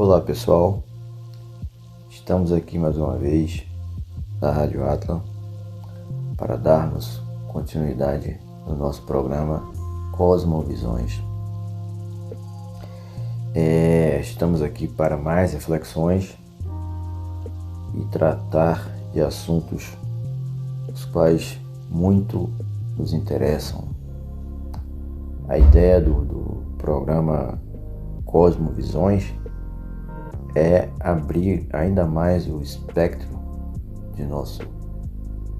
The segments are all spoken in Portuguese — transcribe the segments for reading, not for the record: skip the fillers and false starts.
Olá pessoal, estamos aqui mais uma vez na Rádio Atlas para darmos continuidade no nosso programa Cosmovisões. Estamos aqui para mais reflexões e tratar de assuntos os quais muito nos interessam. A ideia do programa Cosmovisões é abrir ainda mais o espectro de nosso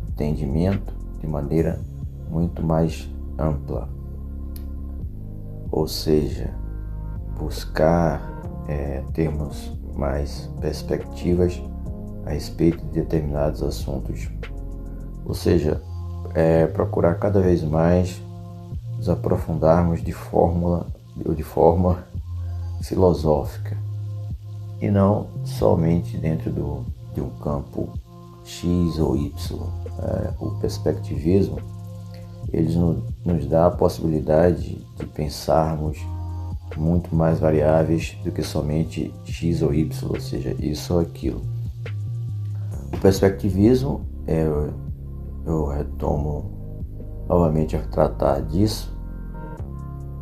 entendimento de maneira muito mais ampla, ou seja, buscar termos mais perspectivas a respeito de determinados assuntos, ou seja, procurar cada vez mais nos aprofundarmos de forma filosófica e não somente dentro de um campo X ou Y. O perspectivismo ele nos dá a possibilidade de pensarmos muito mais variáveis do que somente X ou Y, ou seja, isso ou aquilo. O perspectivismo, eu retomo novamente a tratar disso,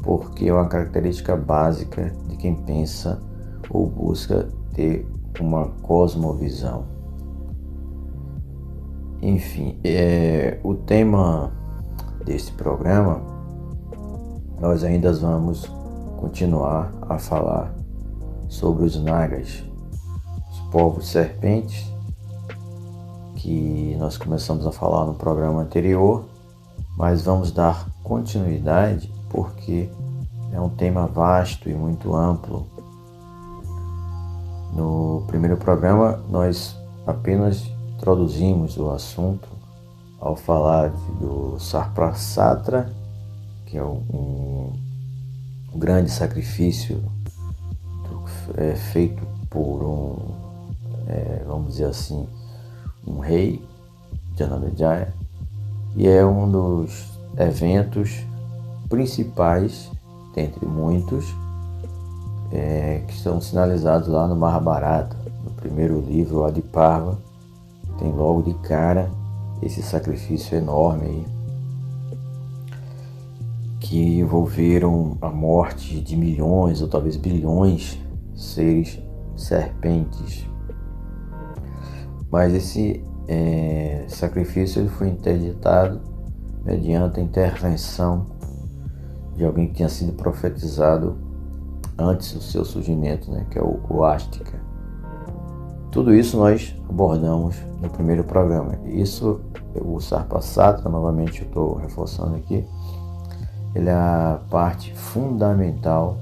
porque é uma característica básica de quem pensa ou busca ter uma cosmovisão. Enfim, o tema deste programa, nós ainda vamos continuar a falar sobre os Nagas, os povos serpentes, que nós começamos a falar no programa anterior, mas vamos dar continuidade porque é um tema vasto e muito amplo. No primeiro programa, nós apenas introduzimos o assunto ao falar do Sarprasatra, que é um grande sacrifício feito por vamos dizer assim, um rei, Janamejaya, e é um dos eventos principais, dentre muitos, que estão sinalizados lá no Mahabharata, no primeiro livro, Adiparva. Tem logo de cara esse sacrifício enorme aí, que envolveram a morte de milhões ou talvez bilhões de seres serpentes. Mas esse sacrifício ele foi interditado mediante a intervenção de alguém que tinha sido profetizado antes do seu surgimento, que é o Astika. Tudo isso nós abordamos no primeiro programa. Isso, o Sarprasatra, novamente eu estou reforçando aqui, ele é a parte fundamental,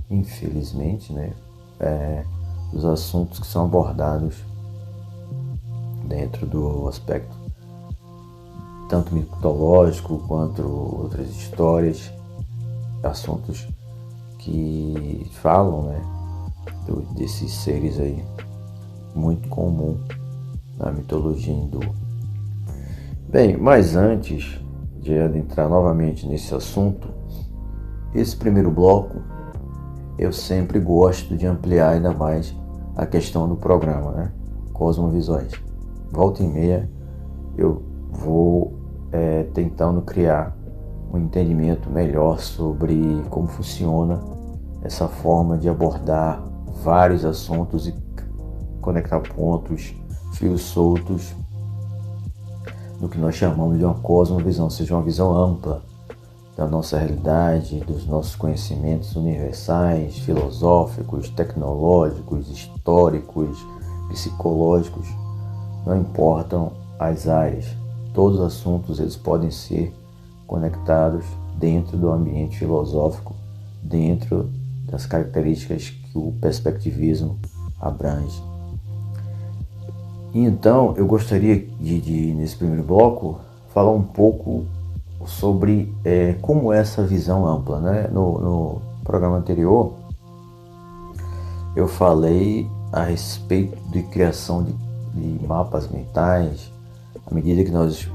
infelizmente, dos assuntos que são abordados dentro do aspecto tanto mitológico quanto outras histórias, assuntos que falam desses seres aí, muito comum na mitologia hindu. Bem, mas antes de adentrar novamente nesse assunto, esse primeiro bloco, eu sempre gosto de ampliar ainda mais a questão do programa, Cosmovisões. Volta e meia eu vou tentando criar um entendimento melhor sobre como funciona essa forma de abordar vários assuntos e conectar pontos, fios soltos, no que nós chamamos de uma cosmovisão, ou seja, uma visão ampla da nossa realidade, dos nossos conhecimentos universais, filosóficos, tecnológicos, históricos, psicológicos. Não importam as áreas, todos os assuntos eles podem ser conectados dentro do ambiente filosófico, dentro das características que o perspectivismo abrange. Então, eu gostaria de nesse primeiro bloco, falar um pouco sobre como é essa visão ampla. No programa anterior, eu falei a respeito de criação de mapas mentais. À medida que nós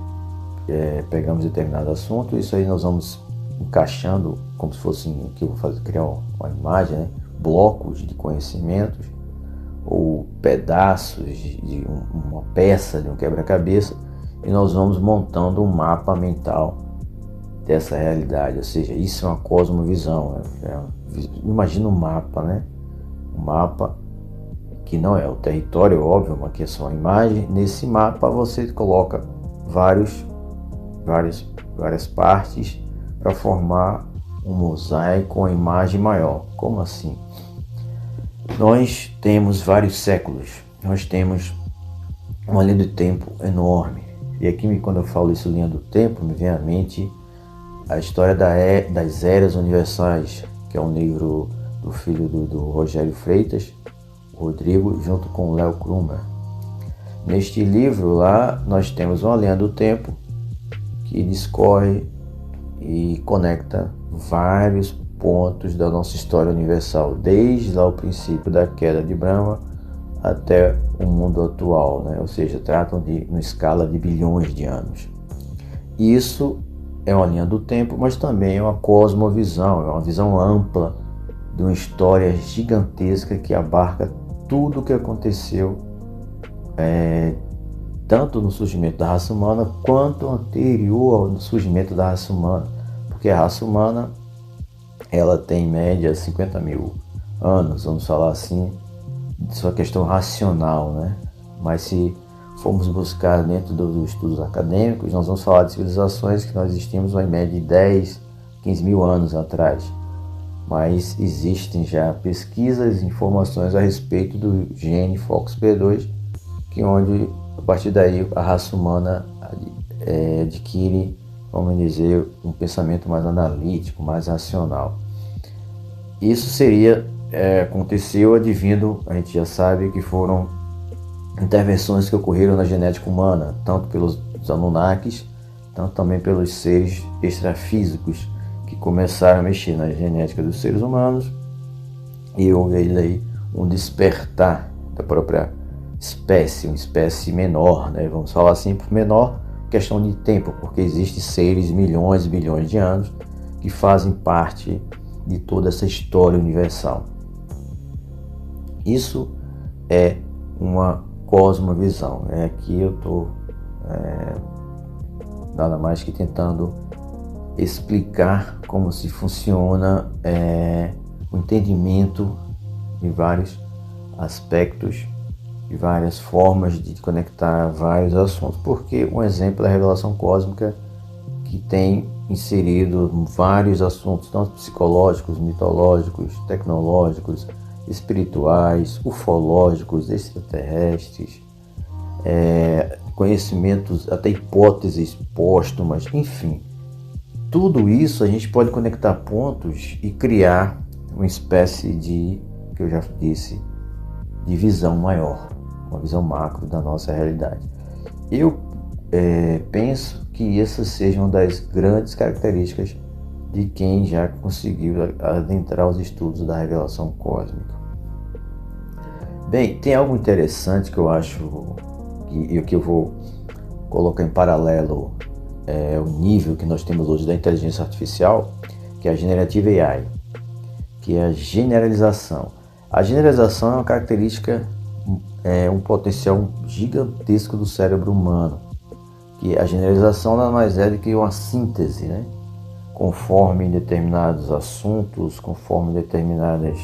pegamos determinado assunto, isso aí nós vamos encaixando como se fosse, que eu vou criar uma imagem, blocos de conhecimentos ou pedaços de uma peça de um quebra-cabeça, e nós vamos montando um mapa mental dessa realidade. Ou seja, isso é uma cosmovisão. Imagina um mapa, né? Um mapa que não é o território, óbvio, mas que é só uma imagem. Nesse mapa você coloca várias partes para formar um mosaico, uma imagem maior. Como assim? Nós temos vários séculos, nós temos uma linha do tempo enorme. E aqui, quando eu falo isso, linha do tempo, me vem à mente a história das eras universais, que é um livro do filho do Rogério Freitas, Rodrigo, junto com o Léo Krumer. Neste livro lá, nós temos uma linha do tempo que discorre e conecta vários pontos da nossa história universal, desde lá o princípio da queda de Brahma até o mundo atual, né? Ou seja, tratam de uma escala de bilhões de anos. Isso é uma linha do tempo, mas também é uma cosmovisão, é uma visão ampla de uma história gigantesca que abarca tudo o que aconteceu, tanto no surgimento da raça humana quanto anterior ao surgimento da raça humana, porque a raça humana ela tem em média 50 mil anos, vamos falar assim, de sua questão racional, né? Mas se formos buscar dentro dos estudos acadêmicos, nós vamos falar de civilizações que nós existimos em média de 10, 15 mil anos atrás. Mas existem já pesquisas e informações a respeito do gene FOXP2, que onde, a partir daí, a raça humana adquire, vamos dizer, um pensamento mais analítico, mais racional. Isso aconteceu advindo, a gente já sabe que foram intervenções que ocorreram na genética humana, tanto pelos Anunnakis, tanto também pelos seres extrafísicos que começaram a mexer na genética dos seres humanos, e houve aí um despertar da própria espécie, uma espécie menor, né? Vamos falar assim, por menor questão de tempo, porque existem seres milhões e bilhões de anos que fazem parte de toda essa história universal. Isso é uma cosmovisão. Aqui eu estou nada mais que tentando explicar como se funciona o entendimento de vários aspectos, de várias formas de conectar vários assuntos. Porque um exemplo é a revelação cósmica, que tem inserido vários assuntos, tanto psicológicos, mitológicos, tecnológicos, espirituais, ufológicos, extraterrestres, conhecimentos, até hipóteses póstumas, enfim. Tudo isso a gente pode conectar pontos e criar uma espécie de, que eu já disse, de visão maior, uma visão macro da nossa realidade. Eu penso que essas sejam uma das grandes características de quem já conseguiu adentrar os estudos da revelação cósmica. Bem, tem algo interessante que eu acho que eu vou colocar em paralelo o nível que nós temos hoje da inteligência artificial, que é a Generative AI, que é a generalização. A generalização é uma característica, um potencial gigantesco do cérebro humano, que a generalização nada mais é do que uma síntese, né? Conforme determinados assuntos, conforme determinados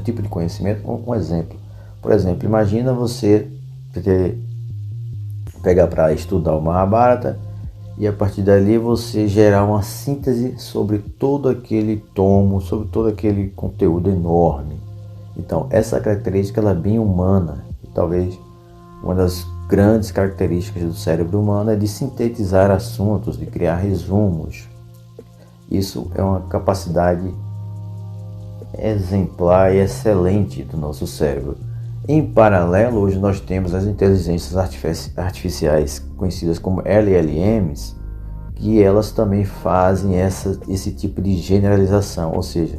tipos de conhecimento. Um exemplo, por exemplo, imagina você pegar para estudar o Mahabharata e a partir dali você gerar uma síntese sobre todo aquele tomo, sobre todo aquele conteúdo enorme. Então, essa característica ela é bem humana, e talvez uma das grandes características do cérebro humano é de sintetizar assuntos, de criar resumos. Isso é uma capacidade exemplar e excelente do nosso cérebro. Em paralelo, hoje nós temos as inteligências artificiais conhecidas como LLMs, que elas também fazem esse tipo de generalização, ou seja,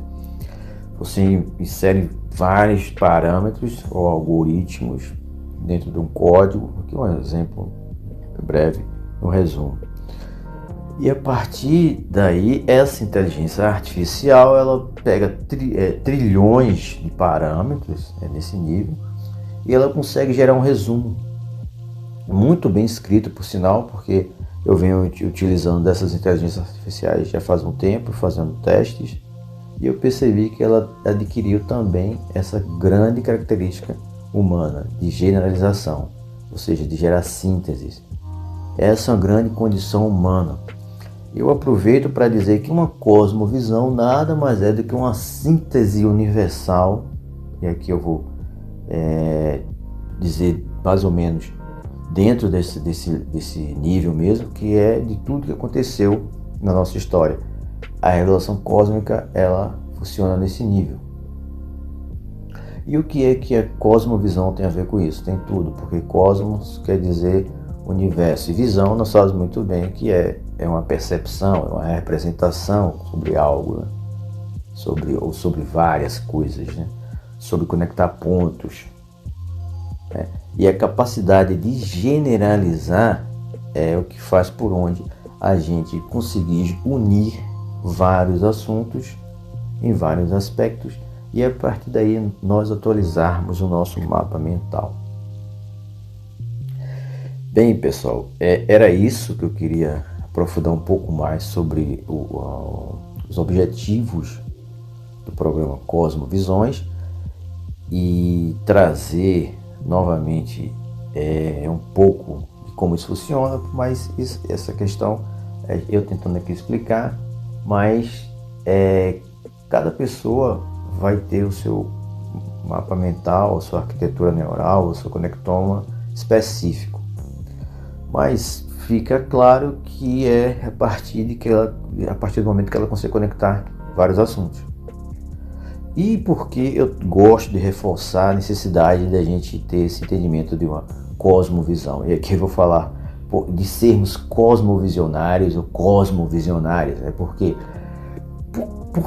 você insere vários parâmetros ou algoritmos dentro de um código. Aqui um exemplo breve, um resumo. E a partir daí, essa inteligência artificial, ela pega trilhões de parâmetros, nesse nível, e ela consegue gerar um resumo muito bem escrito, por sinal, porque eu venho utilizando dessas inteligências artificiais já faz um tempo, fazendo testes, e eu percebi que ela adquiriu também essa grande característica humana de generalização, ou seja, de gerar sínteses. Essa é uma grande condição humana. Eu aproveito para dizer que uma cosmovisão nada mais é do que uma síntese universal, e aqui eu vou dizer mais ou menos dentro desse nível mesmo, que é de tudo que aconteceu na nossa história. A revelação cósmica, ela funciona nesse nível. E o que a cosmovisão tem a ver com isso? Tem tudo, porque cosmos quer dizer universo, e visão nós sabemos muito bem que é uma percepção, é uma representação sobre algo, né? sobre várias coisas, né? Sobre conectar pontos, né? E a capacidade de generalizar é o que faz por onde a gente conseguir unir vários assuntos em vários aspectos, e a partir daí nós atualizarmos o nosso mapa mental. Bem, pessoal, era isso que eu queria aprofundar um pouco mais sobre os objetivos do programa Cosmovisões e trazer novamente um pouco de como isso funciona, mas essa questão eu tentando aqui explicar, mas cada pessoa vai ter o seu mapa mental, a sua arquitetura neural, o seu conectoma específico. Mas fica claro que a partir do momento que ela consegue conectar vários assuntos. E porque eu gosto de reforçar a necessidade da gente ter esse entendimento de uma cosmovisão. E aqui eu vou falar de sermos cosmovisionários ou cosmovisionários, né? Por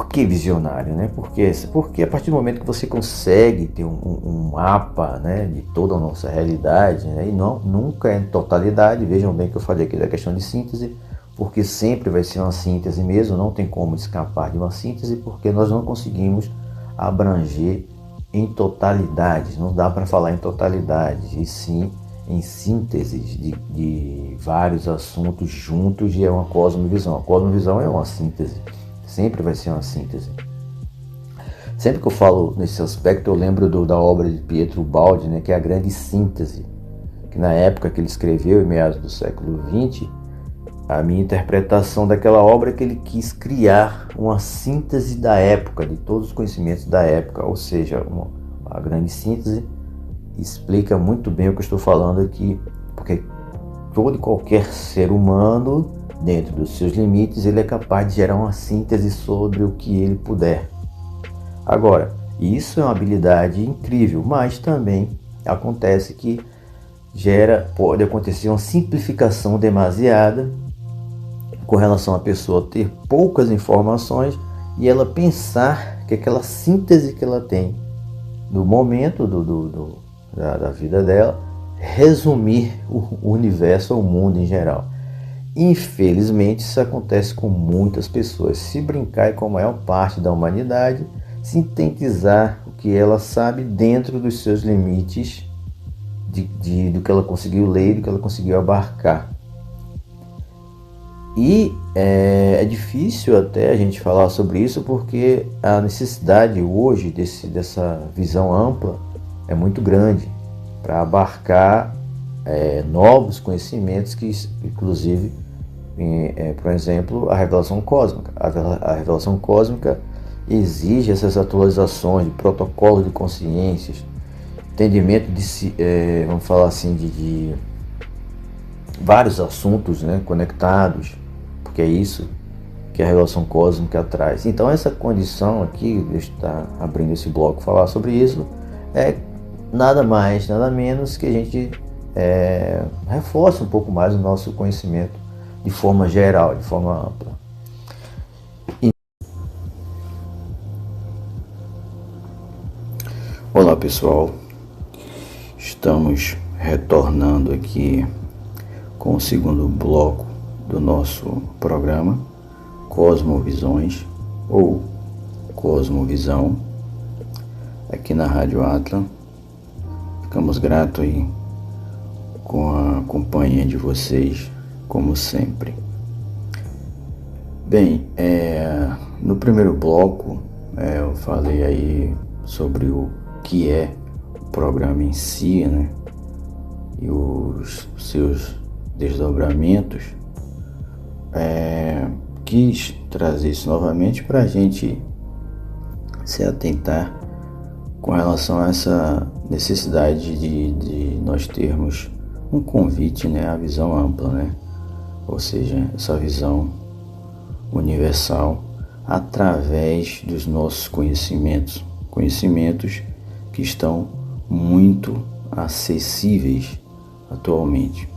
que visionário, né? Porque a partir do momento que você consegue ter um mapa, né, de toda a nossa realidade, né, e nunca é em totalidade, vejam bem que eu falei aqui da questão de síntese, porque sempre vai ser uma síntese mesmo, não tem como escapar de uma síntese, porque nós não conseguimos abranger em totalidades, não dá para falar em totalidades, e sim em sínteses de vários assuntos juntos, e é uma cosmovisão. A cosmovisão é uma síntese. Sempre vai ser uma síntese. Sempre que eu falo nesse aspecto, eu lembro da obra de Pietro Baldi, né, que é a grande síntese, que na época que ele escreveu, em meados do século XX, a minha interpretação daquela obra é que ele quis criar uma síntese da época, de todos os conhecimentos da época, ou seja, a grande síntese explica muito bem o que eu estou falando aqui, porque todo e qualquer ser humano, dentro dos seus limites, ele é capaz de gerar uma síntese sobre o que ele puder. Agora, isso é uma habilidade incrível, mas também acontece que pode acontecer uma simplificação demasiada com relação à pessoa ter poucas informações e ela pensar que aquela síntese que ela tem no momento da vida dela resumir o universo ou o mundo em geral. Infelizmente, isso acontece com muitas pessoas. Se brincar com a maior parte da humanidade, sintetizar o que ela sabe dentro dos seus limites do que ela conseguiu ler, do que ela conseguiu abarcar. E é difícil até a gente falar sobre isso, porque a necessidade hoje dessa visão ampla é muito grande para abarcar novos conhecimentos que, inclusive, por exemplo, a revelação cósmica. A revelação cósmica exige essas atualizações de protocolo de consciências, entendimento vamos falar assim, de vários assuntos, né, conectados, porque é isso que a revelação cósmica traz. Então essa condição aqui, deixa eu estar abrindo esse bloco, falar sobre isso, é nada mais, nada menos que a gente reforça um pouco mais o nosso conhecimento de forma geral, de forma ampla. Olá pessoal, estamos retornando aqui com o segundo bloco do nosso programa Cosmovisões ou Cosmovisão aqui na Rádio Atlas. Ficamos gratos aí com a companhia de vocês, como sempre. Bem, no primeiro bloco eu falei aí sobre o que é o programa em si, né? E os seus desdobramentos. Quis trazer isso novamente para a gente se atentar com relação a essa necessidade de nós termos um convite, né, à visão ampla, né? Ou seja, essa visão universal através dos nossos conhecimentos que estão muito acessíveis atualmente.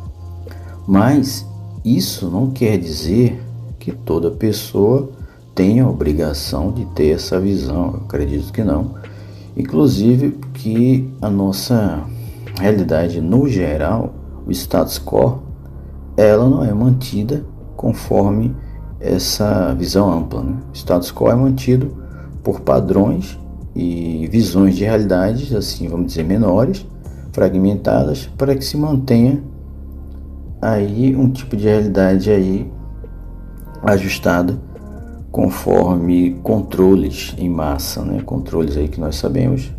Mas isso não quer dizer que toda pessoa tenha a obrigação de ter essa visão. Eu acredito que não. Inclusive que a nossa realidade no geral, o status quo, ela não é mantida conforme essa visão ampla, né? O status quo é mantido por padrões e visões de realidades, assim, vamos dizer, menores, fragmentadas, para que se mantenha aí um tipo de realidade aí ajustada conforme controles em massa, né? Controles aí que nós sabemos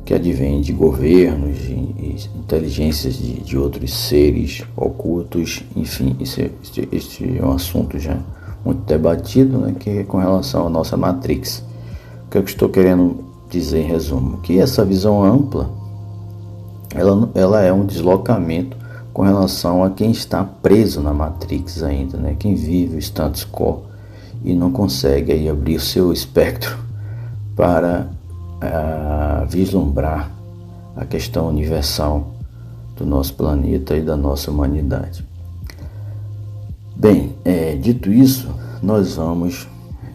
que advêm de governos, de inteligências de outros seres ocultos, enfim, este é um assunto já muito debatido, né? Que é com relação à nossa Matrix. O que eu estou querendo dizer em resumo? Que essa visão ampla, ela é um deslocamento com relação a quem está preso na Matrix ainda, né? Quem vive o status quo e não consegue aí abrir o seu espectro para vislumbrar a questão universal do nosso planeta e da nossa humanidade. Bem, dito isso, nós vamos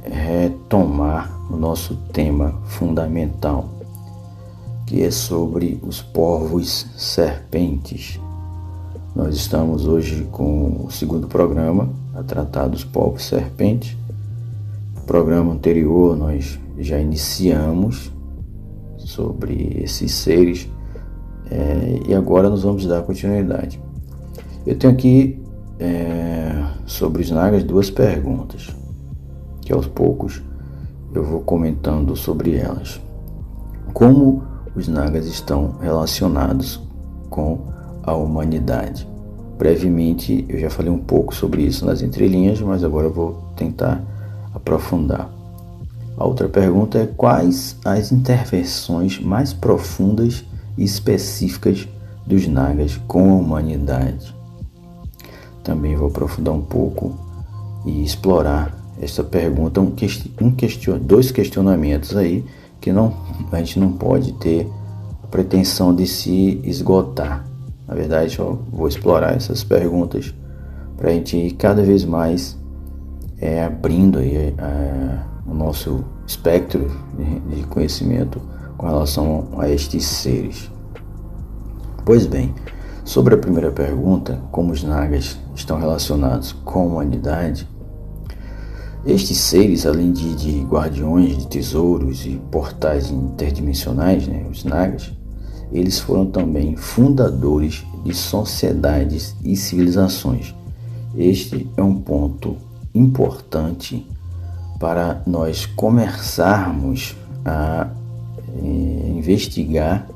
retomar o nosso tema fundamental, que é sobre os povos serpentes. Nós estamos hoje com o segundo programa a tratar dos povos serpentes. No programa anterior nós já iniciamos sobre esses seres e agora nós vamos dar continuidade. Eu tenho aqui sobre os nagas duas perguntas, que aos poucos eu vou comentando sobre elas. Como os nagas estão relacionados com a humanidade? Brevemente eu já falei um pouco sobre isso nas entrelinhas, mas agora eu vou tentar aprofundar. A outra pergunta é: quais as intervenções mais profundas e específicas dos nagas com a humanidade? Também vou aprofundar um pouco e explorar essa pergunta, dois questionamentos aí que a gente não pode ter a pretensão de se esgotar. Na verdade, eu vou explorar essas perguntas para a gente ir cada vez mais abrindo aí, o nosso espectro de conhecimento com relação a estes seres. Pois bem, sobre a primeira pergunta, como os nagas estão relacionados com a humanidade, estes seres, além de guardiões de tesouros e portais interdimensionais, né, os nagas, eles foram também fundadores de sociedades e civilizações. Este é um ponto importante para nós começarmos a investigar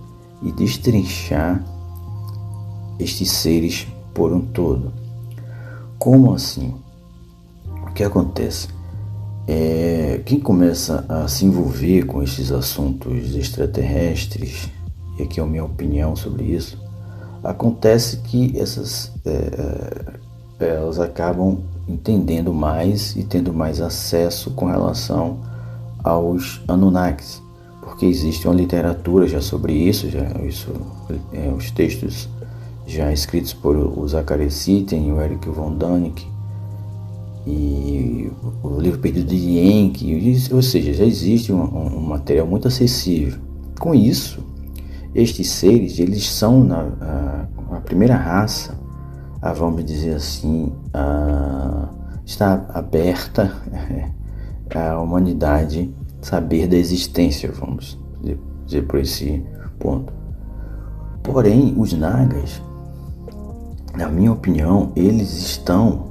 e destrinchar estes seres por um todo. Como assim? O que acontece? Quem começa a se envolver com estes assuntos extraterrestres, e aqui é a minha opinião sobre isso, acontece que elas acabam entendendo mais e tendo mais acesso com relação aos Anunnakis, porque existe uma literatura já sobre isso, os textos já escritos por o Zachary Sitchin e o Eric von Däniken, e o livro Perdido de Yankee, ou seja, já existe um material muito acessível. Com isso, estes seres, eles são a primeira raça vamos dizer assim, está aberta a humanidade saber da existência, vamos dizer por esse ponto. Porém, os Nagas, na minha opinião, eles estão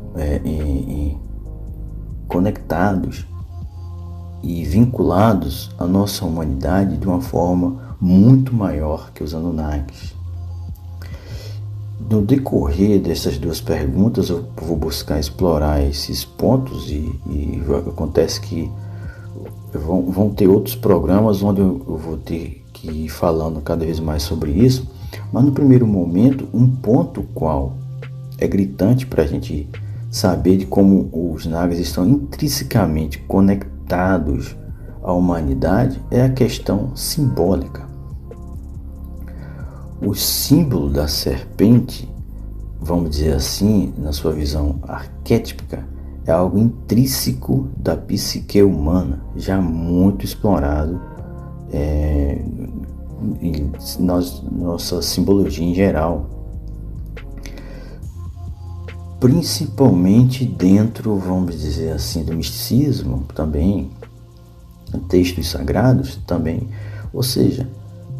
conectados e vinculados à nossa humanidade de uma forma muito maior que os Anunnakis. No decorrer dessas duas perguntas, eu vou buscar explorar esses pontos e acontece que vão ter outros programas onde eu vou ter que ir falando cada vez mais sobre isso, mas no primeiro momento, um ponto qual é gritante para a gente saber de como os Nagas estão intrinsecamente conectados à humanidade é a questão simbólica. O símbolo da serpente, vamos dizer assim, na sua visão arquétipica, é algo intrínseco da psique humana, já muito explorado em nossa simbologia em geral. Principalmente dentro, vamos dizer assim, do misticismo também, textos sagrados também, ou seja,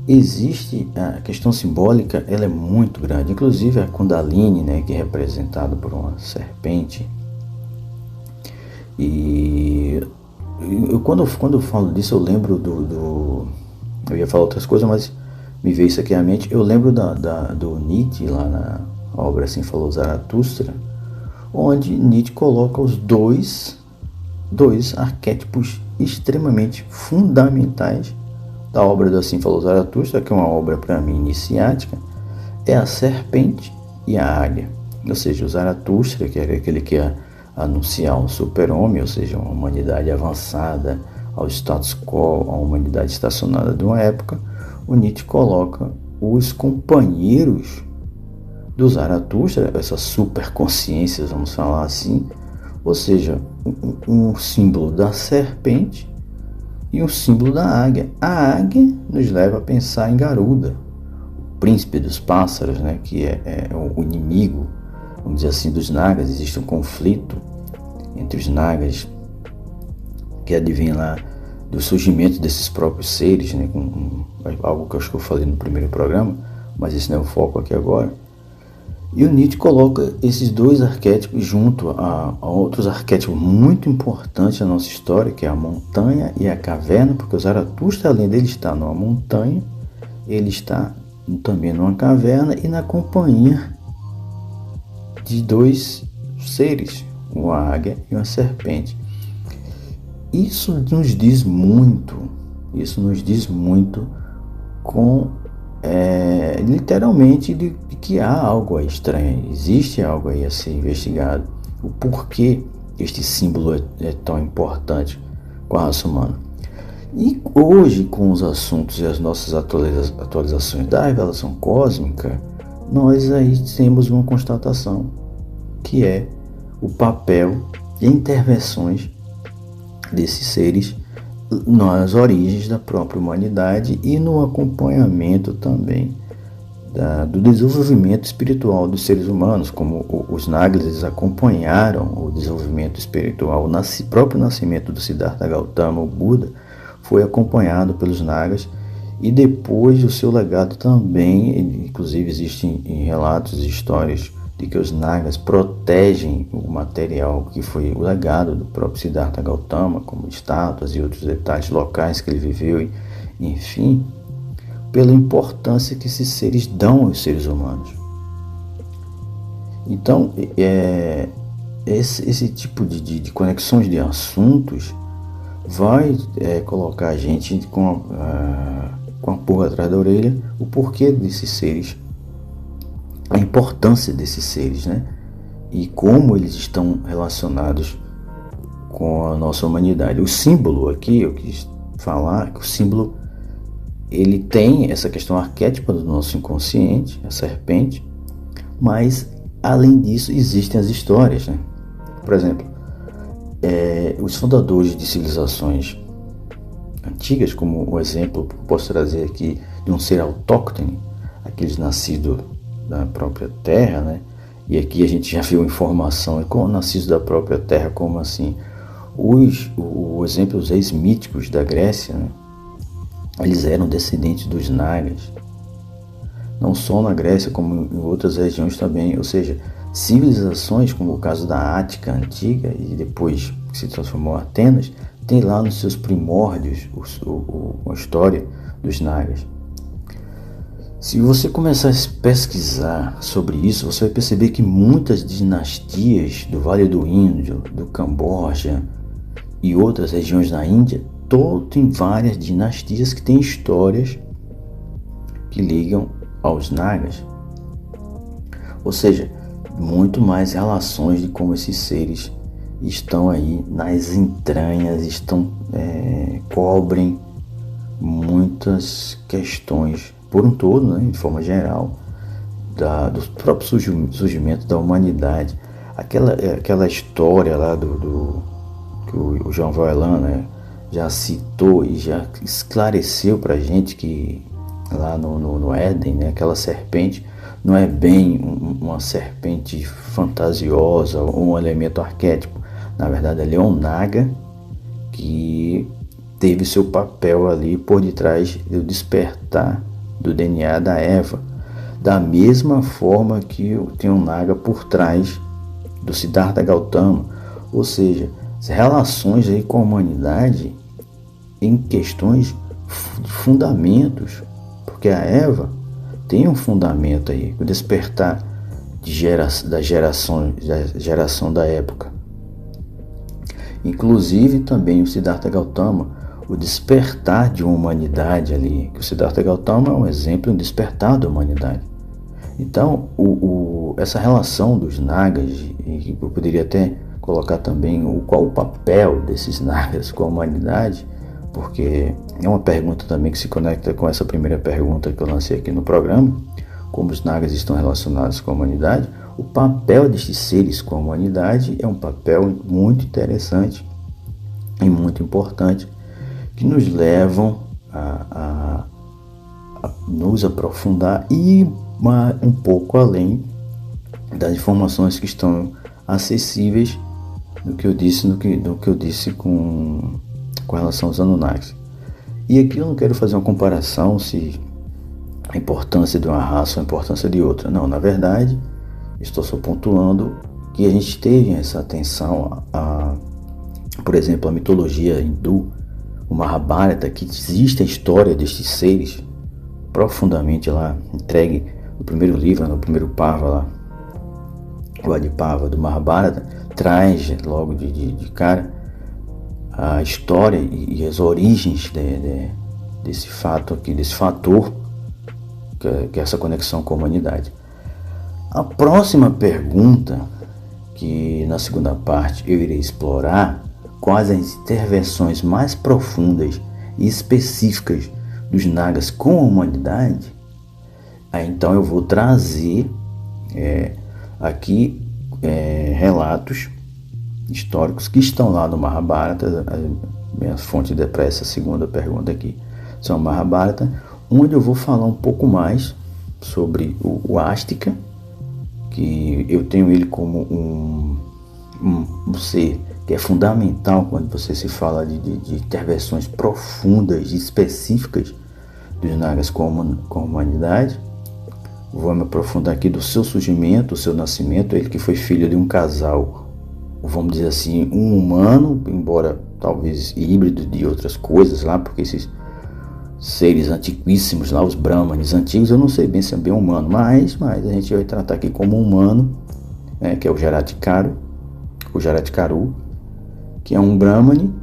existe a questão simbólica, ela é muito grande, inclusive a Kundalini, né, que é representada por uma serpente. E quando eu falo disso, eu lembro eu ia falar outras coisas, mas me veio isso aqui à mente. Eu lembro do Nietzsche, lá na obra Assim Falou Zaratustra, onde Nietzsche coloca os dois arquétipos extremamente fundamentais da obra do Assim Falou Zaratustra, que é uma obra para mim iniciática, é a serpente e a águia. Ou seja, o Zaratustra, que é aquele que ia anunciar um super-homem, ou seja, uma humanidade avançada ao status quo, a humanidade estacionada de uma época, o Nietzsche coloca os companheiros do Zaratustra, essas superconsciências, vamos falar assim, ou seja, um símbolo da serpente e um símbolo da águia. A águia nos leva a pensar em Garuda, o príncipe dos pássaros, né, que é o inimigo, vamos dizer assim, dos Nagas. Existe um conflito entre os Nagas que advém lá do surgimento desses próprios seres, né, algo que eu acho que eu falei no primeiro programa, mas esse não é o foco aqui agora. E o Nietzsche coloca esses dois arquétipos junto a outros arquétipos muito importantes na nossa história, que é a montanha e a caverna, porque o Zaratustra, além dele estar numa montanha, ele está também numa caverna e na companhia de dois seres, uma águia e uma serpente. Isso nos diz muito com literalmente de que há algo aí estranho, existe algo aí a ser investigado, o porquê este símbolo é tão importante com a raça humana. E hoje, com os assuntos e as nossas atualizações da revelação cósmica, nós aí temos uma constatação, que é o papel e intervenções desses seres nas origens da própria humanidade e no acompanhamento também do desenvolvimento espiritual dos seres humanos, como os Nagas, eles acompanharam o desenvolvimento espiritual, o próprio nascimento do Siddhartha Gautama, o Buda, foi acompanhado pelos Nagas, e depois o seu legado também, inclusive existem relatos e histórias de que os Nagas protegem o material que foi o legado do próprio Siddhartha Gautama, como estátuas e outros detalhes locais que ele viveu, enfim, pela importância que esses seres dão aos seres humanos. Então, esse tipo de conexões de assuntos vai colocar a gente com a pulga atrás da orelha, o porquê desses seres, a importância desses seres, né? E como eles estão relacionados com a nossa humanidade. O símbolo aqui, eu quis falar que o símbolo, ele tem essa questão arquétipa do nosso inconsciente, a serpente, mas além disso existem as histórias, né? Por exemplo, os fundadores de civilizações antigas, como o exemplo que posso trazer aqui de um ser autóctone, aqueles nascidos da própria terra, né? E aqui a gente já viu informação, como nascidos da própria terra, como assim? Os exemplos reis míticos da Grécia, né? Eles eram descendentes dos Nagas, não só na Grécia, como em outras regiões também, ou seja, civilizações como o caso da Ática antiga e depois que se transformou em Atenas, tem lá nos seus primórdios a história dos Nagas. Se você começar a pesquisar sobre isso, você vai perceber que muitas dinastias do Vale do Indo, do Camboja e outras regiões da Índia, tem várias dinastias que têm histórias que ligam aos Nagas. Ou seja, muito mais relações de como esses seres estão aí nas entranhas, cobrem muitas questões por um todo, né, de forma geral, do próprio surgimento da humanidade. Aquela história lá que o João Voelan, né, já citou e já esclareceu para a gente que lá no Éden, né, aquela serpente não é bem uma serpente fantasiosa ou um elemento arquétipo. Na verdade, ele é um Naga que teve seu papel ali por detrás do despertar do DNA da Eva, da mesma forma que tem um Naga por trás do Siddhartha Gautama. Ou seja, as relações aí com a humanidade em questões de fundamentos, porque a Eva tem um fundamento aí, o despertar da geração da época. Inclusive também o Siddhartha Gautama, o despertar de uma humanidade ali, que o Siddhartha Gautama é um exemplo, um despertar da humanidade. Então, essa relação dos Nagas, e eu poderia até colocar também qual o papel desses Nagas com a humanidade, porque é uma pergunta também que se conecta com essa primeira pergunta que eu lancei aqui no programa, como os Nagas estão relacionados com a humanidade. O papel destes seres com a humanidade é um papel muito interessante e muito importante, que nos levam a nos aprofundar e um pouco além das informações que estão acessíveis do que eu disse com relação aos Anunnakis. E aqui eu não quero fazer uma comparação se a importância de uma raça ou a importância de outra. Não, na verdade, estou só pontuando que a gente teve essa atenção por exemplo, a mitologia hindu, o Mahabharata, que existe a história destes seres profundamente lá, entregue no primeiro livro, no primeiro Pava lá, o Adipava do Mahabharata, traz logo de cara a história e as origens desse fato aqui, desse fator que é essa conexão com a humanidade. A próxima pergunta, que na segunda parte eu irei explorar quais as intervenções mais profundas e específicas dos Nagas com a humanidade, aí então eu vou trazer aqui relatos históricos que estão lá no Mahabharata. A minha fonte para essa segunda pergunta aqui são o Mahabharata, onde eu vou falar um pouco mais sobre o Astika, que eu tenho ele como um ser que é fundamental quando você se fala de intervenções profundas e específicas dos Nagas com a humanidade. Vou me aprofundar aqui do seu surgimento, do seu nascimento, ele que foi filho de um casal, vamos dizer assim, um humano, embora talvez híbrido de outras coisas lá, porque esses seres antiquíssimos lá, os Brahmanes antigos, eu não sei bem se é bem humano, mas a gente vai tratar aqui como humano, que é o Jaratikaru, que é um Brahmane,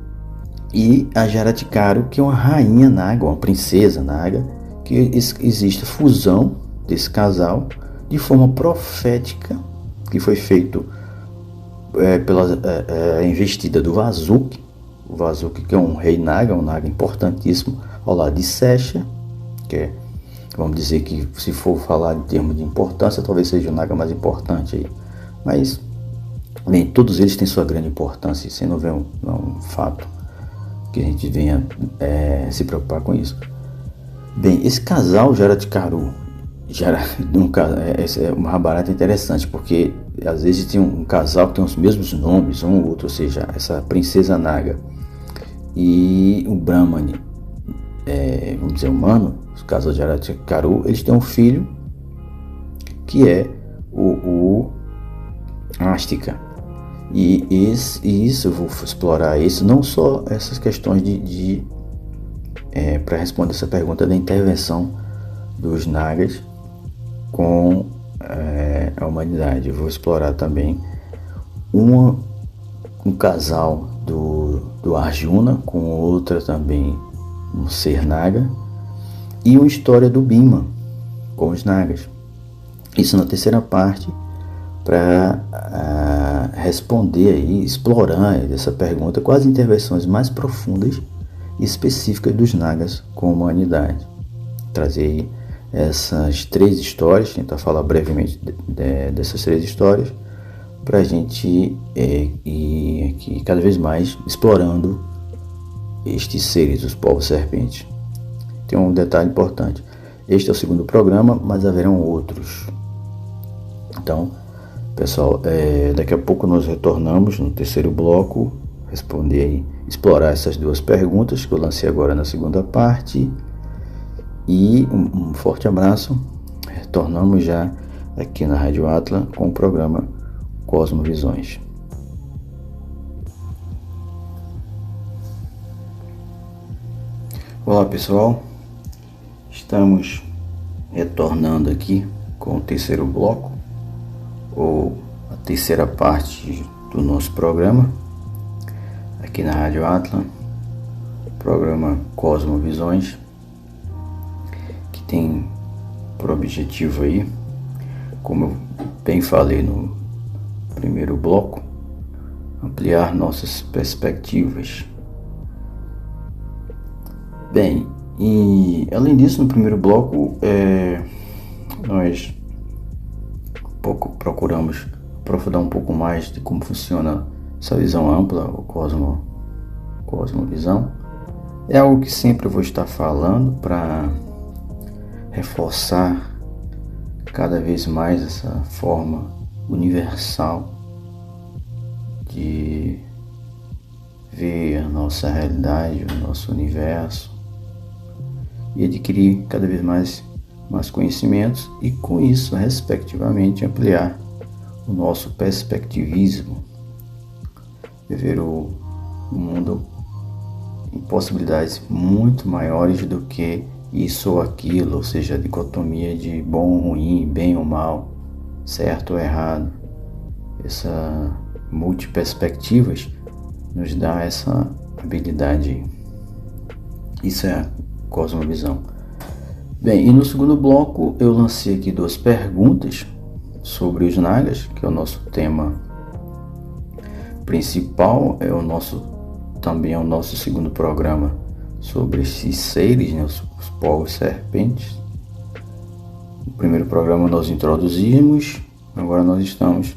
e a Jaratikaru, que é uma rainha Naga, uma princesa Naga, que existe a fusão desse casal de forma profética, que foi feito pela investida do Vasuki, o Vasuki, que é um rei Naga, um Naga importantíssimo, ao lado de Sesha, que é, vamos dizer que se for falar em termos de importância, talvez seja o Naga mais importante aí, mas bem, todos eles têm sua grande importância, isso não é um fato que a gente venha se preocupar com isso. Bem, esse casal Jaratikaru esse é um Mahabharata interessante, porque às vezes tem um casal que tem os mesmos nomes, um ou outro, ou seja, essa princesa Naga e o Brahmani, vamos dizer, humano, os casal de Araticaru, eles têm um filho que é o Astika. E isso eu vou explorar isso, não só essas questões para responder essa pergunta da intervenção dos Nagas com a humanidade. Eu vou explorar também um casal do Arjuna com outra também, um ser Naga, e uma história do Bhima com os Nagas. Isso na terceira parte, para responder aí, explorar essa pergunta com as intervenções mais profundas e específicas dos Nagas com a humanidade. Trazer aí essas 3 histórias, tentar falar brevemente dessas 3 histórias, para a gente ir aqui cada vez mais explorando estes seres, os povos serpentes. Tem um detalhe importante: este é o segundo programa, mas haverão outros. Então, pessoal, daqui a pouco nós retornamos no terceiro bloco, explorar essas 2 perguntas que eu lancei agora na segunda parte. E um forte abraço. Retornamos já aqui na Rádio Atlas com o programa Cosmovisões. Olá, pessoal, estamos retornando aqui com o terceiro bloco, ou a terceira parte do nosso programa aqui na Rádio Atlas, programa Cosmovisões, que tem por objetivo aí, como eu bem falei no primeiro bloco, ampliar nossas perspectivas. Bem, e além disso, no primeiro bloco nós procuramos aprofundar um pouco mais de como funciona essa visão ampla, o cosmovisão. É algo que sempre eu vou estar falando para reforçar cada vez mais essa forma universal de ver a nossa realidade, o nosso universo, e adquirir cada vez mais conhecimentos e, com isso, respectivamente, ampliar o nosso perspectivismo, viver o mundo em possibilidades muito maiores do que isso ou aquilo, ou seja, a dicotomia de bom ou ruim, bem ou mal, certo ou errado. Essa multiperspectivas nos dá essa habilidade. Isso é a cosmovisão. Bem, e no segundo bloco eu lancei aqui 2 perguntas sobre os Nagas, que é o nosso tema principal, também é o nosso segundo programa sobre esses seres, né, os povos serpentes. No primeiro programa nós introduzimos, agora nós estamos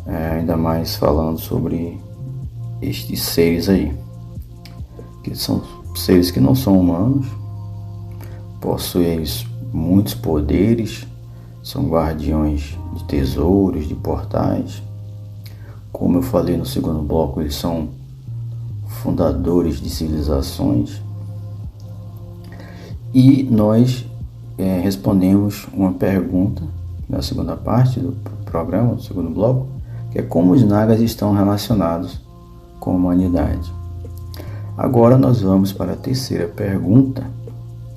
ainda mais falando sobre estes seres aí, que são seres que não são humanos, possuem muitos poderes, são guardiões de tesouros, de portais. Como eu falei no segundo bloco, eles são fundadores de civilizações. E nós respondemos uma pergunta na segunda parte do programa, do segundo bloco, que é como os Nagas estão relacionados com a humanidade. Agora nós vamos para a terceira pergunta,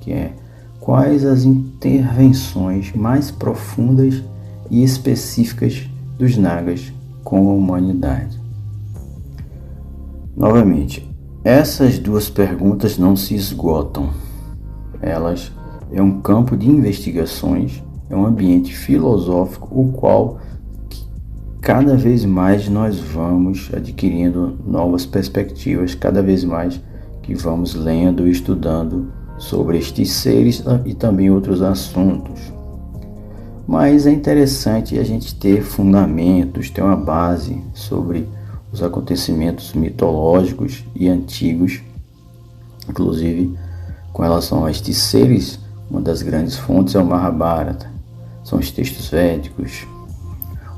que é: quais as intervenções mais profundas e específicas dos Nagas com a humanidade? Novamente, essas 2 perguntas não se esgotam. Elas é um campo de investigações, é um ambiente filosófico, o qual cada vez mais nós vamos adquirindo novas perspectivas, cada vez mais que vamos lendo e estudando sobre estes seres e também outros assuntos. Mas é interessante a gente ter fundamentos, ter uma base sobre os acontecimentos mitológicos e antigos, inclusive com relação a estes seres Uma das grandes fontes é o Mahabharata, são os textos védicos,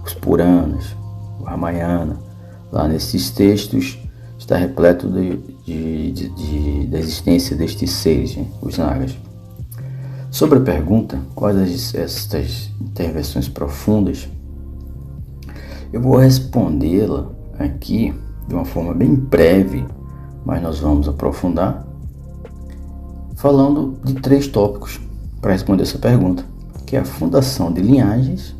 os Puranas, o Ramayana. Lá nesses textos está repleto da existência destes seres, né, os Nagas. Sobre a pergunta, quais estas intervenções profundas, eu vou respondê-la aqui de uma forma bem breve, mas nós vamos aprofundar, falando de 3 tópicos para responder essa pergunta, que é a fundação de linhagens,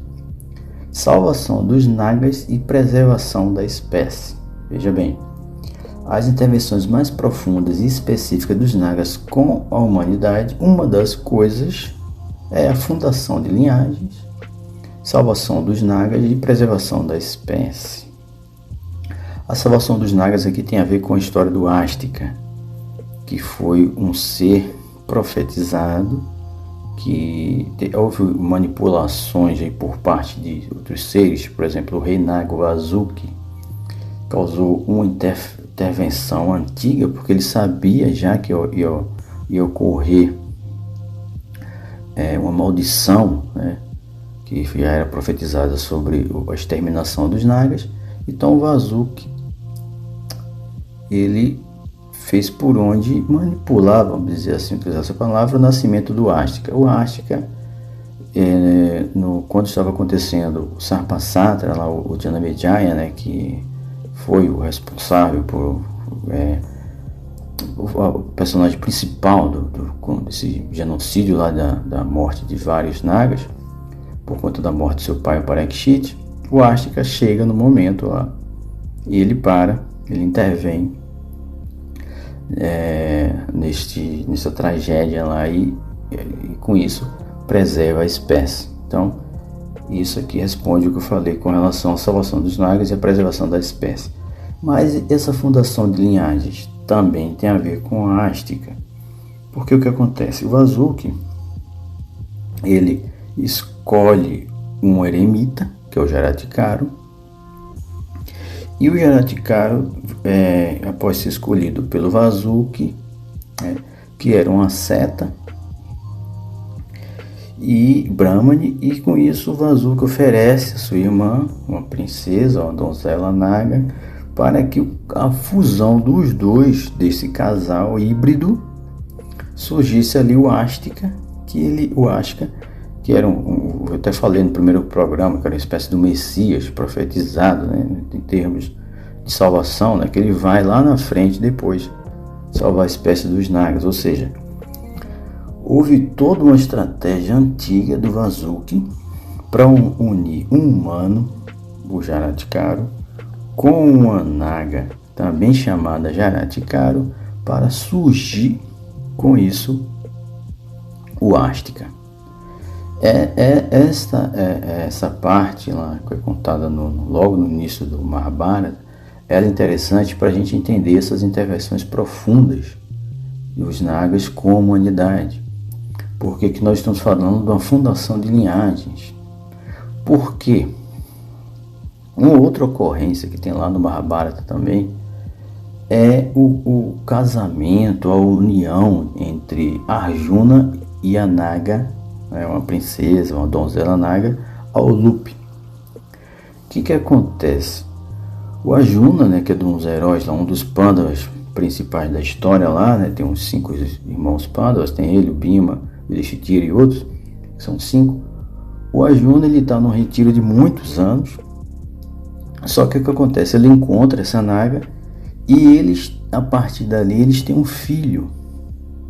salvação dos Nagas e preservação da espécie. Veja bem, as intervenções mais profundas e específicas dos Nagas com a humanidade, uma das coisas é a fundação de linhagens, salvação dos Nagas e preservação da espécie. A salvação dos Nagas aqui tem a ver com a história do Astika, que foi um ser profetizado, que houve manipulações aí por parte de outros seres. Por exemplo, o rei Naga Vasuki causou uma intervenção antiga, porque ele sabia já que ia ocorrer uma maldição, né, que já era profetizada sobre a exterminação dos Nagas. Então o Vasuki, ele fez por onde manipular, vamos dizer assim, utilizar essa palavra, o nascimento do Astika. O Astika, quando estava acontecendo o Sarpasatra, lá, o Janamejaya, né, que foi o responsável por o personagem principal desse genocídio lá da morte de vários Nagas, por conta da morte de seu pai, o Parikshit. O Astika chega no momento lá e ele intervém nessa tragédia lá e com isso preserva a espécie. Então isso aqui responde o que eu falei com relação à salvação dos Nagas e a preservação da espécie. Mas essa fundação de linhagens também tem a ver com a Astika, porque o que acontece? O Vasuki, ele escolhe um eremita, que é o Jaratikaro, e o Jaratikaro, após ser escolhido pelo Vasuki, que era uma seta e Brahmani, e com isso o Vasuki oferece a sua irmã, uma princesa, uma donzela Naga, para que a fusão dos dois, desse casal híbrido, surgisse ali o Astika, que era eu até falei no primeiro programa, que era uma espécie do Messias profetizado, né, em termos de salvação, né, que ele vai lá na frente depois salvar a espécie dos Nagas. Ou seja, houve toda uma estratégia antiga do Vasuki para unir um humano, o Jaratikaro, com uma Naga, também chamada Jaratikaro, para surgir com isso o Astika. Essa parte lá que foi contada logo no início do Mahabharata, ela é interessante para a gente entender essas intervenções profundas dos Nagas com a humanidade. Porque que nós estamos falando de uma fundação de linhagens. Por quê? Uma outra ocorrência que tem lá no Mahabharata também é o casamento, a união entre Arjuna e a Naga, uma princesa, uma donzela Naga, ao Lupi. O que acontece? O Arjuna, né, que é de uns heróis lá, um dos Pandavas principais da história lá, né, tem uns 5 irmãos Pandavas, tem ele, o Bhima, o Yudhishthira e outros, são 5. O Arjuna, ele está num retiro de muitos anos, só que o que acontece? Ele encontra essa Naga e eles, a partir dali, eles têm um filho,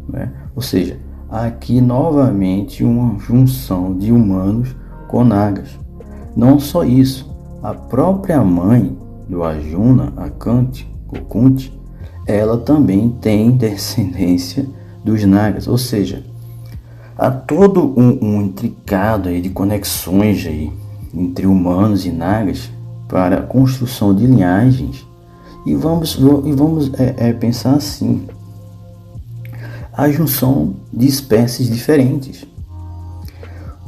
né? Ou seja, aqui novamente uma junção de humanos com Nagas. Não só isso, a própria mãe do Arjuna, a Kunti, ela também tem descendência dos Nagas. Ou seja, há todo um intricado aí de conexões aí entre humanos e Nagas para a construção de linhagens. E vamos pensar assim: a junção de espécies diferentes.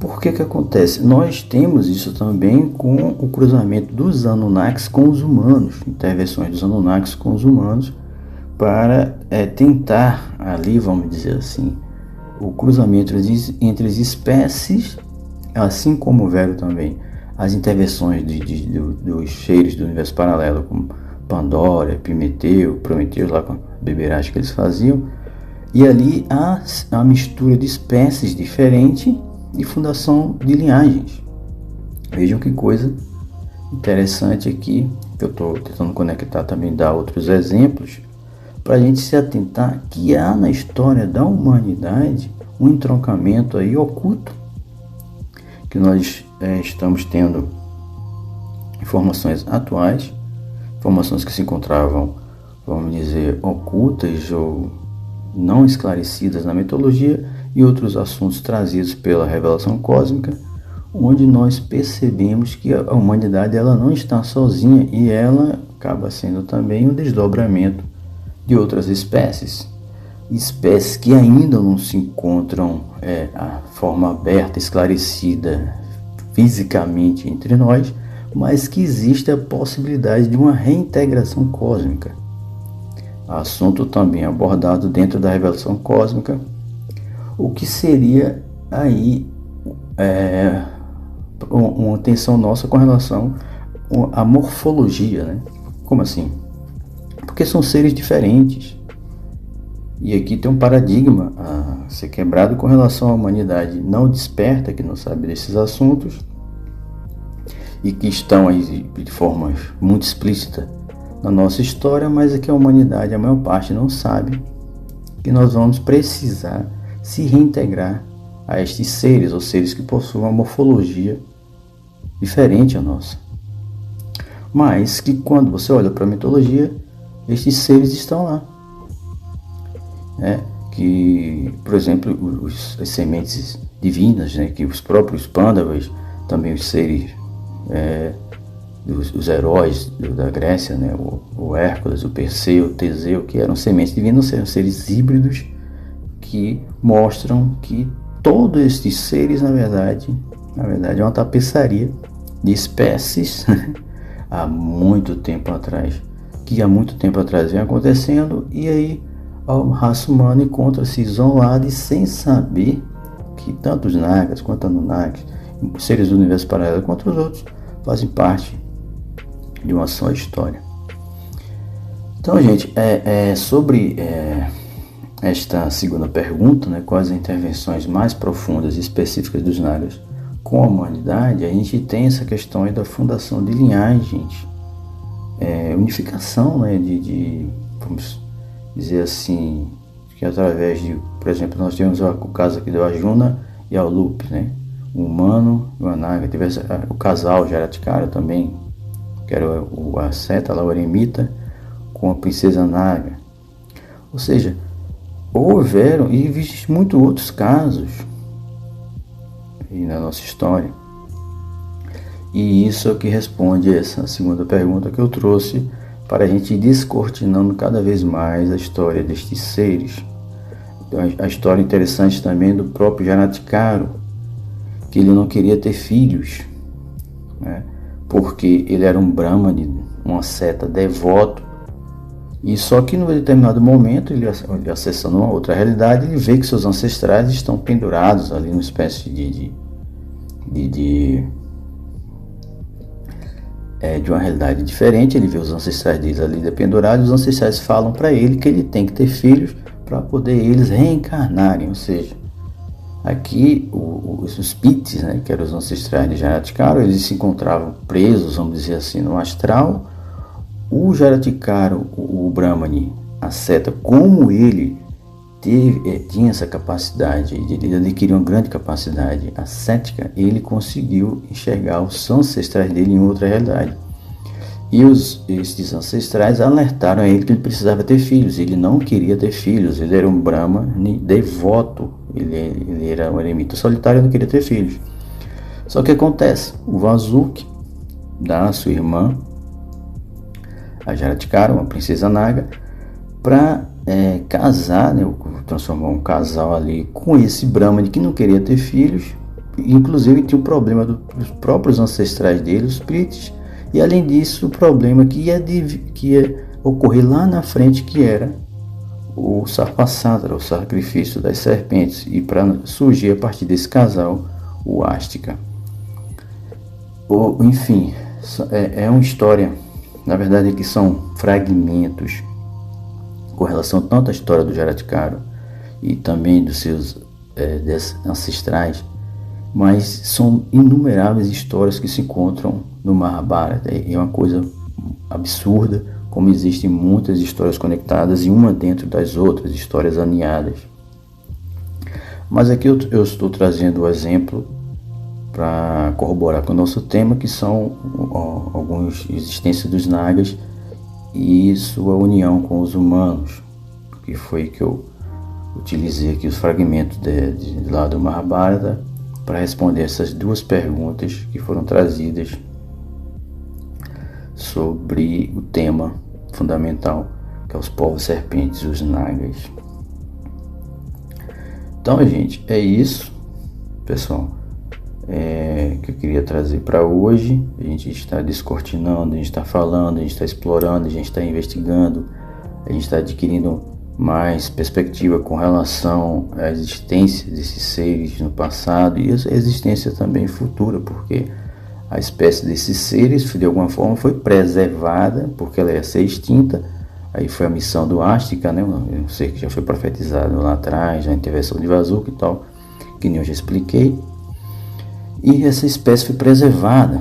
Por que acontece? Nós temos isso também com o cruzamento dos Anunnakis com os humanos, intervenções dos Anunnakis com os humanos, para tentar ali, vamos dizer assim, o cruzamento entre as espécies, assim como houveram também as intervenções dos seres do universo paralelo, como Pandora, Prometeu, lá com a beberagem que eles faziam, e ali há a mistura de espécies diferentes e fundação de linhagens. Vejam que coisa interessante aqui, que eu estou tentando conectar também, dar outros exemplos, para a gente se atentar que há na história da humanidade um entroncamento aí oculto, que nós estamos tendo informações atuais, informações que se encontravam, vamos dizer, ocultas ou não esclarecidas na mitologia, e outros assuntos trazidos pela revelação cósmica, onde nós percebemos que a humanidade ela não está sozinha e ela acaba sendo também um desdobramento de outras espécies que ainda não se encontram a forma aberta, esclarecida fisicamente entre nós, mas que existe a possibilidade de uma reintegração cósmica. Assunto também abordado dentro da revelação cósmica, o que seria aí uma atenção nossa com relação à morfologia, né? Como assim? Porque são seres diferentes. E aqui tem um paradigma a ser quebrado com relação à humanidade não desperta, que não sabe desses assuntos, e que estão aí de forma muito explícita na nossa história, mas é que a humanidade, a maior parte, não sabe que nós vamos precisar se reintegrar a estes seres, ou seres que possuem uma morfologia diferente à nossa. Mas que quando você olha para a mitologia, estes seres estão lá. Que, por exemplo, as sementes divinas, né, que os próprios Pandavas, também os seres, os heróis da Grécia, né, o Hércules, o Perseu, o Teseu, que eram sementes divinas, eram seres híbridos que mostram que todos estes seres, na verdade, é uma tapeçaria de espécies há muito tempo atrás, vem acontecendo, e aí a raça humana encontra-se isolada e sem saber que tanto os Nagas quanto Anunnakis, seres do universo paralelo, quanto os outros, fazem parte de uma só história. Então, gente, sobre esta segunda pergunta, né, quais as intervenções mais profundas e específicas dos Nagas com a humanidade, a gente tem essa questão aí da fundação de linhagens, unificação, né, vamos dizer assim, que através de, por exemplo, nós temos o caso aqui do Arjuna e Aulup, né, o humano e o Anaga, tivesse o casal Jaratkara também, que era a seta lá, o eremita, com a princesa Naga. Ou seja, houveram e existem muitos outros casos na nossa história. E isso é o que responde essa segunda pergunta que eu trouxe, para a gente ir descortinando cada vez mais a história destes seres. A história interessante também do próprio Jaratkara, que ele não queria ter filhos, né? Porque ele era um Brahmane, uma seta devoto, e só que num determinado momento, ele acessando uma outra realidade, ele vê que seus ancestrais estão pendurados ali numa espécie de uma realidade diferente. Ele vê os ancestrais deles ali pendurados, e os ancestrais falam para ele que ele tem que ter filhos para poder eles reencarnarem. Ou seja, aqui os Pits, né, que eram os ancestrais de Jaratkara, eles se encontravam presos, vamos dizer assim, no astral. O Jaratkara, o Brahmane, a seta, como ele tinha essa capacidade, ele adquiriu uma grande capacidade ascética, ele conseguiu enxergar os ancestrais dele em outra realidade. E esses ancestrais alertaram a ele que ele precisava ter filhos. Ele não queria ter filhos, ele era um Brahmane devoto, ele era um eremita solitário e não queria ter filhos. Só que acontece, o Vasuki dá a sua irmã, a Jaratkara, uma princesa Naga, para casar, né, transformar um casal ali com esse Brahmane que não queria ter filhos. Inclusive tinha um problema dos próprios ancestrais dele, os Pits, e além disso o problema que ia ocorrer lá na frente, que era o Sarpasatra, o sacrifício das serpentes, e para surgir a partir desse casal o Astica. Enfim, é uma história, na verdade, que são fragmentos com relação tanto à história do Jaratikara e também dos seus ancestrais, mas são inumeráveis histórias que se encontram no Mahabharata. É uma coisa absurda como existem muitas histórias conectadas e uma dentro das outras, histórias alinhadas. Mas aqui eu estou trazendo o exemplo para corroborar com o nosso tema, que são algumas existências dos Nagas e sua união com os humanos, que foi que eu utilizei aqui os fragmentos de lá do Mahabharata para responder essas duas perguntas que foram trazidas sobre o tema fundamental, que é os povos serpentes, os Nagas. Então, gente, é isso, pessoal, que eu queria trazer para hoje. A gente está descortinando, a gente está falando, a gente está explorando, a gente está investigando, a gente está adquirindo mais perspectiva com relação à existência desses seres no passado e a existência também futura, porque a espécie desses seres, de alguma forma, foi preservada, porque ela ia ser extinta. Aí foi a missão do Astica, né? Um ser que já foi profetizado lá atrás, na intervenção de Vasuki e tal, que nem eu já expliquei. E essa espécie foi preservada.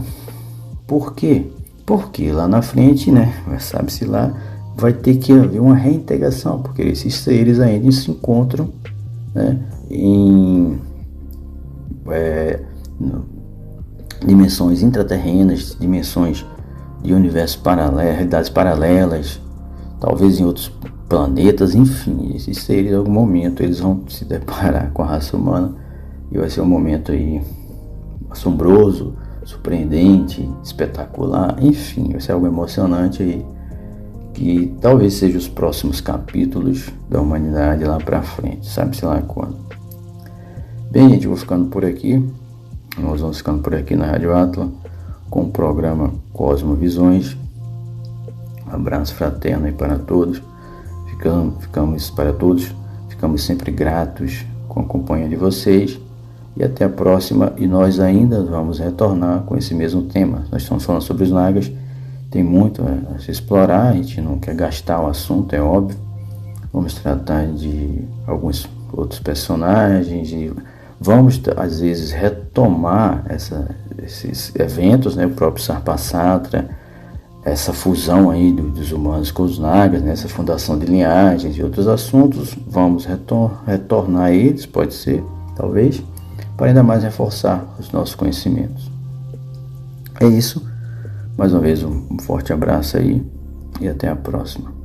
Por quê? Porque lá na frente, né, sabe-se lá, vai ter que haver uma reintegração, porque esses seres ainda se encontram, né, em dimensões intraterrenas, dimensões de universos paralelos, realidades paralelas, talvez em outros planetas, enfim, esses seres em algum momento eles vão se deparar com a raça humana e vai ser um momento aí assombroso, surpreendente, espetacular, enfim, vai ser algo emocionante aí, que talvez seja os próximos capítulos da humanidade lá pra frente, sabe-se lá quando. Bem, gente, eu vou ficando por aqui. Nós vamos ficando por aqui na Rádio Atlas com o programa Cosmovisões. Um abraço fraterno aí para todos. Ficamos sempre gratos com a companhia de vocês. E até a próxima. E nós ainda vamos retornar com esse mesmo tema. Nós estamos falando sobre os Nagas. Tem muito a se explorar. A gente não quer gastar o assunto, é óbvio. Vamos tratar de alguns outros personagens. Vamos, às vezes, retomar esses eventos, né? O próprio Sarpasatra, essa fusão aí dos humanos com os Nagas, né? Essa fundação de linhagens e outros assuntos. Vamos retornar a eles, pode ser, talvez, para ainda mais reforçar os nossos conhecimentos. É isso. Mais uma vez, um forte abraço aí e até a próxima.